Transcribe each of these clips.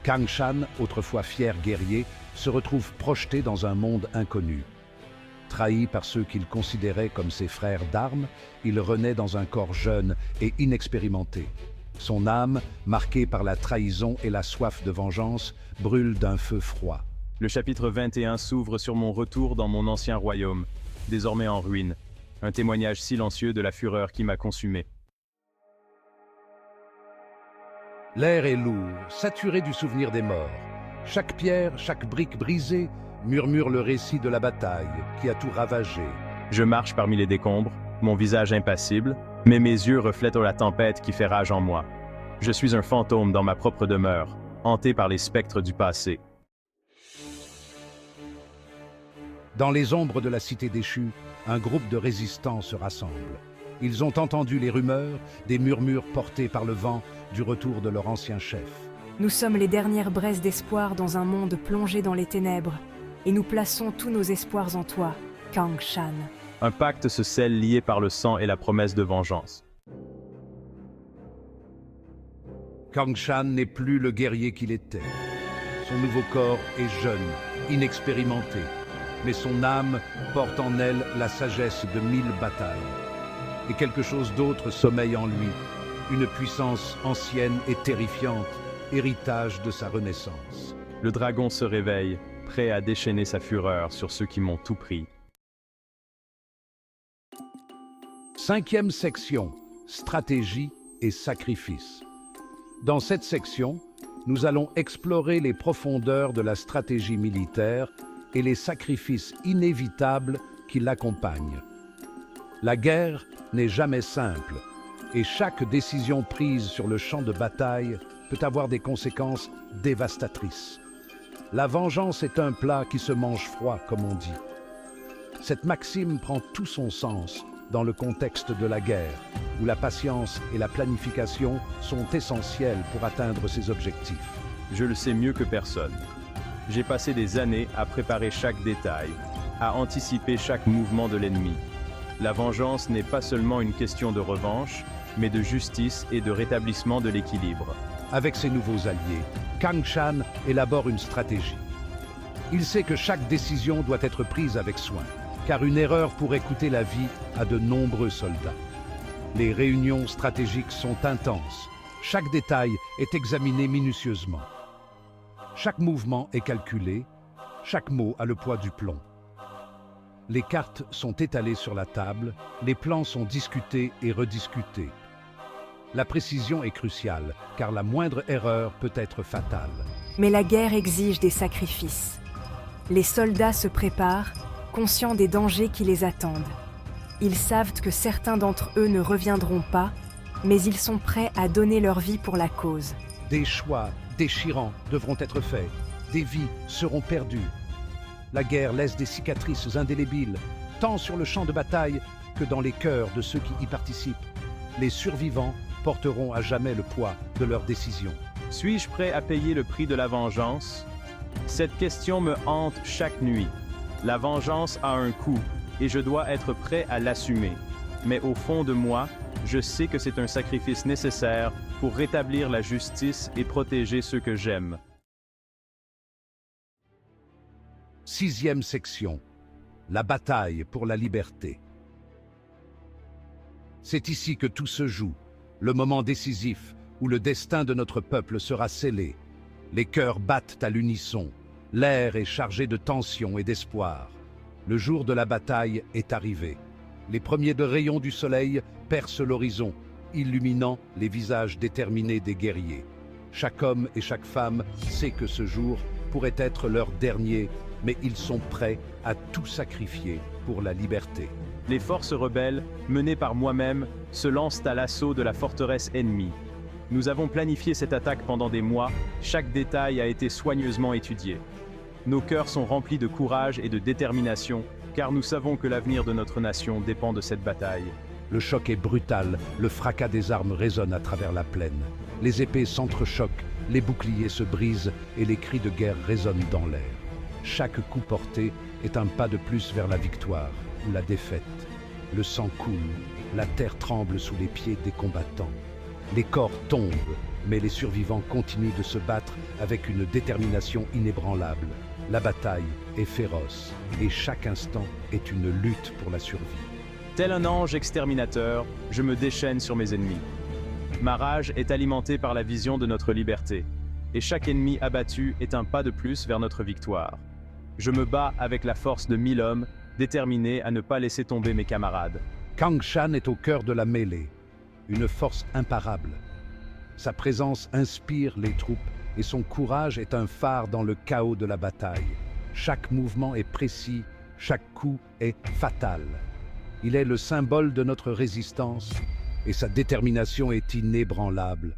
Kang Shan, autrefois fier guerrier, se retrouve projeté dans un monde inconnu. Trahi par ceux qu'il considérait comme ses frères d'armes, il renaît dans un corps jeune et inexpérimenté. Son âme, marquée par la trahison et la soif de vengeance, brûle d'un feu froid. Le chapitre 21 s'ouvre sur mon retour dans mon ancien royaume, désormais en ruine. Un témoignage silencieux de la fureur qui m'a consumé. L'air est lourd, saturé du souvenir des morts. Chaque pierre, chaque brique brisée murmure le récit de la bataille qui a tout ravagé. Je marche parmi les décombres, mon visage impassible, mais mes yeux reflètent la tempête qui fait rage en moi. Je suis un fantôme dans ma propre demeure, hanté par les spectres du passé. Dans les ombres de la cité déchue, un groupe de résistants se rassemble. Ils ont entendu les rumeurs, des murmures portés par le vent du retour de leur ancien chef. Nous sommes les dernières braises d'espoir dans un monde plongé dans les ténèbres, et nous plaçons tous nos espoirs en toi, Kang Shan. Un pacte se scelle lié par le sang et la promesse de vengeance. Kang Shan n'est plus le guerrier qu'il était. Son nouveau corps est jeune, inexpérimenté, mais son âme porte en elle la sagesse de 1000 batailles. Et quelque chose d'autre sommeille en lui, une puissance ancienne et terrifiante, héritage de sa renaissance. Le dragon se réveille, prêt à déchaîner sa fureur sur ceux qui m'ont tout pris. 5e section, stratégie et sacrifice. Dans cette section, nous allons explorer les profondeurs de la stratégie militaire et les sacrifices inévitables qui l'accompagnent. La guerre n'est jamais simple, et chaque décision prise sur le champ de bataille peut avoir des conséquences dévastatrices. La vengeance est un plat qui se mange froid, comme on dit. Cette maxime prend tout son sens dans le contexte de la guerre, où la patience et la planification sont essentielles pour atteindre ses objectifs. Je le sais mieux que personne. J'ai passé des années à préparer chaque détail, à anticiper chaque mouvement de l'ennemi. La vengeance n'est pas seulement une question de revanche, mais de justice et de rétablissement de l'équilibre. Avec ses nouveaux alliés, Kang Shan élabore une stratégie. Il sait que chaque décision doit être prise avec soin, car une erreur pourrait coûter la vie à de nombreux soldats. Les réunions stratégiques sont intenses. Chaque détail est examiné minutieusement. Chaque mouvement est calculé, chaque mot a le poids du plomb. Les cartes sont étalées sur la table, les plans sont discutés et rediscutés. La précision est cruciale, car la moindre erreur peut être fatale. Mais la guerre exige des sacrifices. Les soldats se préparent, conscients des dangers qui les attendent. Ils savent que certains d'entre eux ne reviendront pas, mais ils sont prêts à donner leur vie pour la cause. Des choix déchirants devront être faits, des vies seront perdues. La guerre laisse des cicatrices indélébiles, tant sur le champ de bataille que dans les cœurs de ceux qui y participent. Les survivants porteront à jamais le poids de leurs décisions. Suis-je prêt à payer le prix de la vengeance? Cette question me hante chaque nuit. La vengeance a un coût, et je dois être prêt à l'assumer. Mais au fond de moi, je sais que c'est un sacrifice nécessaire pour rétablir la justice et protéger ceux que j'aime. 6e section, la bataille pour la liberté. C'est ici que tout se joue, le moment décisif où le destin de notre peuple sera scellé. Les cœurs battent à l'unisson, l'air est chargé de tension et d'espoir. Le jour de la bataille est arrivé. Les premiers de rayons du soleil percent l'horizon, illuminant les visages déterminés des guerriers. Chaque homme et chaque femme sait que ce jour pourrait être leur dernier, mais ils sont prêts à tout sacrifier pour la liberté. Les forces rebelles, menées par moi-même, se lancent à l'assaut de la forteresse ennemie. Nous avons planifié cette attaque pendant des mois, chaque détail a été soigneusement étudié. Nos cœurs sont remplis de courage et de détermination, car nous savons que l'avenir de notre nation dépend de cette bataille. Le choc est brutal, le fracas des armes résonne à travers la plaine. Les épées s'entrechoquent, les boucliers se brisent et les cris de guerre résonnent dans l'air. Chaque coup porté est un pas de plus vers la victoire ou la défaite. Le sang coule, la terre tremble sous les pieds des combattants. Les corps tombent, Mais les survivants continuent de se battre avec une détermination inébranlable. La bataille est féroce et chaque instant est une lutte pour la survie. Tel un ange exterminateur, je me déchaîne sur mes ennemis. Ma rage est alimentée par la vision de notre liberté, et chaque ennemi abattu est un pas de plus vers notre victoire. Je me bats avec la force de 1000 hommes, déterminé à ne pas laisser tomber mes camarades. Kang Shan est au cœur de la mêlée, une force imparable. Sa présence inspire les troupes et son courage est un phare dans le chaos de la bataille. Chaque mouvement est précis, chaque coup est fatal. Il est le symbole de notre résistance et sa détermination est inébranlable.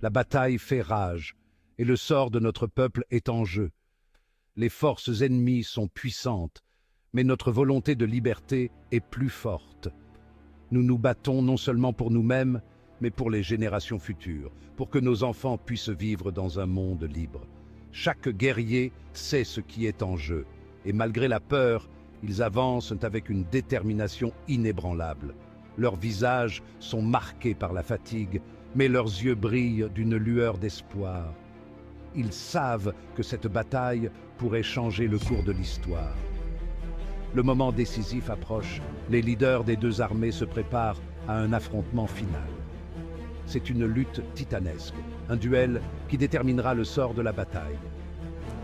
La bataille fait rage et le sort de notre peuple est en jeu. Les forces ennemies sont puissantes, mais notre volonté de liberté est plus forte. Nous nous battons non seulement pour nous-mêmes, mais pour les générations futures, pour que nos enfants puissent vivre dans un monde libre. Chaque guerrier sait ce qui est en jeu, et malgré la peur, ils avancent avec une détermination inébranlable. Leurs visages sont marqués par la fatigue, mais leurs yeux brillent d'une lueur d'espoir. Ils savent que cette bataille pourrait changer le cours de l'histoire. Le moment décisif approche, les leaders des deux armées se préparent à un affrontement final. C'est une lutte titanesque, un duel qui déterminera le sort de la bataille.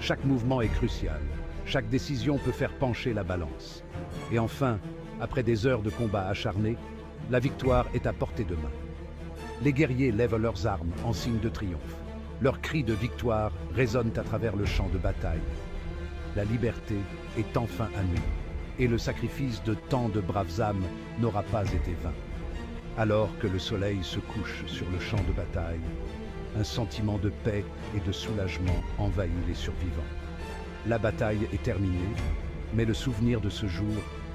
Chaque mouvement est crucial, chaque décision peut faire pencher la balance. Et enfin, après des heures de combat acharnés, la victoire est à portée de main. Les guerriers lèvent leurs armes en signe de triomphe. Leurs cris de victoire résonnent à travers le champ de bataille. La liberté est enfin à nous, et le sacrifice de tant de braves âmes n'aura pas été vain. Alors que le soleil se couche sur le champ de bataille, un sentiment de paix et de soulagement envahit les survivants. La bataille est terminée, mais le souvenir de ce jour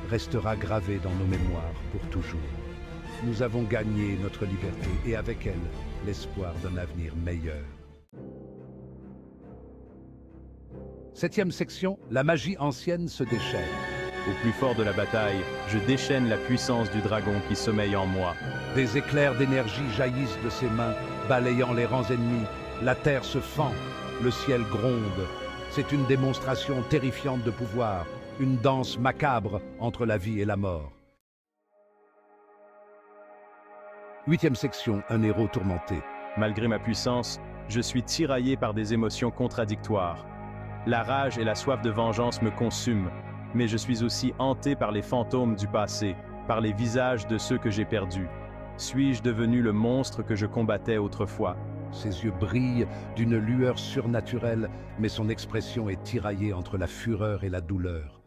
restera gravé dans nos mémoires pour toujours. Nous avons gagné notre liberté et avec elle, l'espoir d'un avenir meilleur. 7e section, la magie ancienne se déchaîne. Au plus fort de la bataille, je déchaîne la puissance du dragon qui sommeille en moi. Des éclairs d'énergie jaillissent de ses mains, balayant les rangs ennemis. La terre se fend, le ciel gronde. C'est une démonstration terrifiante de pouvoir, une danse macabre entre la vie et la mort. 8e section, un héros tourmenté. Malgré ma puissance, je suis tiraillé par des émotions contradictoires. La rage et la soif de vengeance me consument, mais je suis aussi hanté par les fantômes du passé, par les visages de ceux que j'ai perdus. Suis-je devenu le monstre que je combattais autrefois? Ses yeux brillent d'une lueur surnaturelle, mais son expression est tiraillée entre la fureur et la douleur.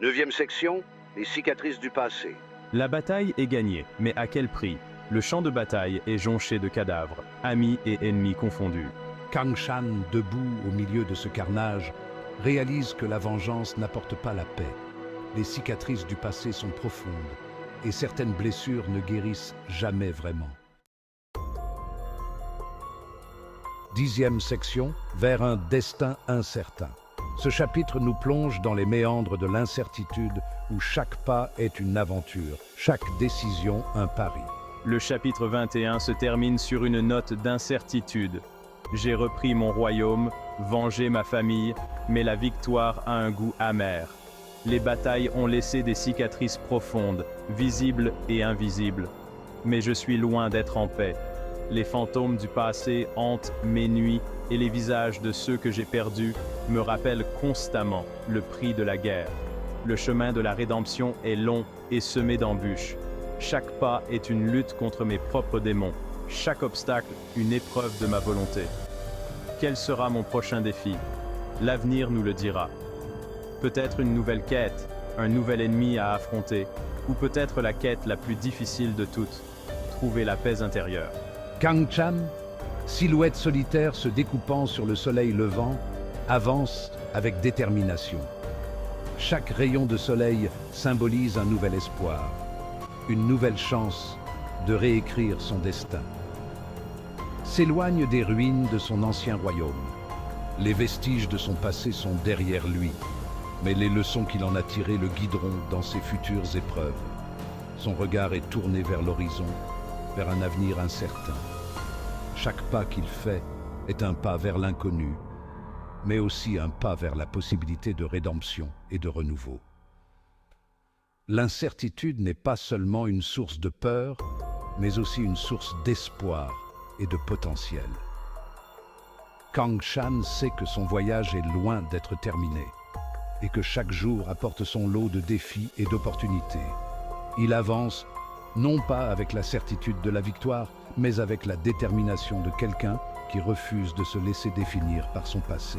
9e section, les cicatrices du passé. La bataille est gagnée, mais à quel prix? Le champ de bataille est jonché de cadavres, amis et ennemis confondus. Kang Shan, debout au milieu de ce carnage, réalise que la vengeance n'apporte pas la paix. Les cicatrices du passé sont profondes et certaines blessures ne guérissent jamais vraiment. 10e section, vers un destin incertain. Ce chapitre nous plonge dans les méandres de l'incertitude où chaque pas est une aventure, chaque décision un pari. Le chapitre 21 se termine sur une note d'incertitude. J'ai repris mon royaume, vengé ma famille, mais la victoire a un goût amer. Les batailles ont laissé des cicatrices profondes, visibles et invisibles. Mais je suis loin d'être en paix. Les fantômes du passé hantent mes nuits et les visages de ceux que j'ai perdus me rappellent constamment le prix de la guerre. Le chemin de la rédemption est long et semé d'embûches. Chaque pas est une lutte contre mes propres démons. Chaque obstacle, une épreuve de ma volonté. Quel sera mon prochain défi? L'avenir nous le dira. Peut-être une nouvelle quête, un nouvel ennemi à affronter, ou peut-être la quête la plus difficile de toutes, trouver la paix intérieure. Kang Shan, silhouette solitaire se découpant sur le soleil levant, avance avec détermination. Chaque rayon de soleil symbolise un nouvel espoir, une nouvelle chance de réécrire son destin. S'éloigne des ruines de son ancien royaume. Les vestiges de son passé sont derrière lui, mais les leçons qu'il en a tirées le guideront dans ses futures épreuves. Son regard est tourné vers l'horizon, vers un avenir incertain. Chaque pas qu'il fait est un pas vers l'inconnu, mais aussi un pas vers la possibilité de rédemption et de renouveau. L'incertitude n'est pas seulement une source de peur, mais aussi une source d'espoir et de potentiel. Kang Chan sait que son voyage est loin d'être terminé et que chaque jour apporte son lot de défis et d'opportunités. Il avance non pas avec la certitude de la victoire, mais avec la détermination de quelqu'un qui refuse de se laisser définir par son passé.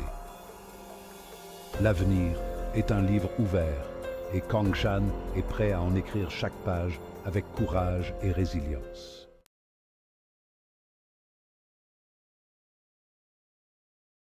L'avenir est un livre ouvert et Kang Chan est prêt à en écrire chaque page avec courage et résilience.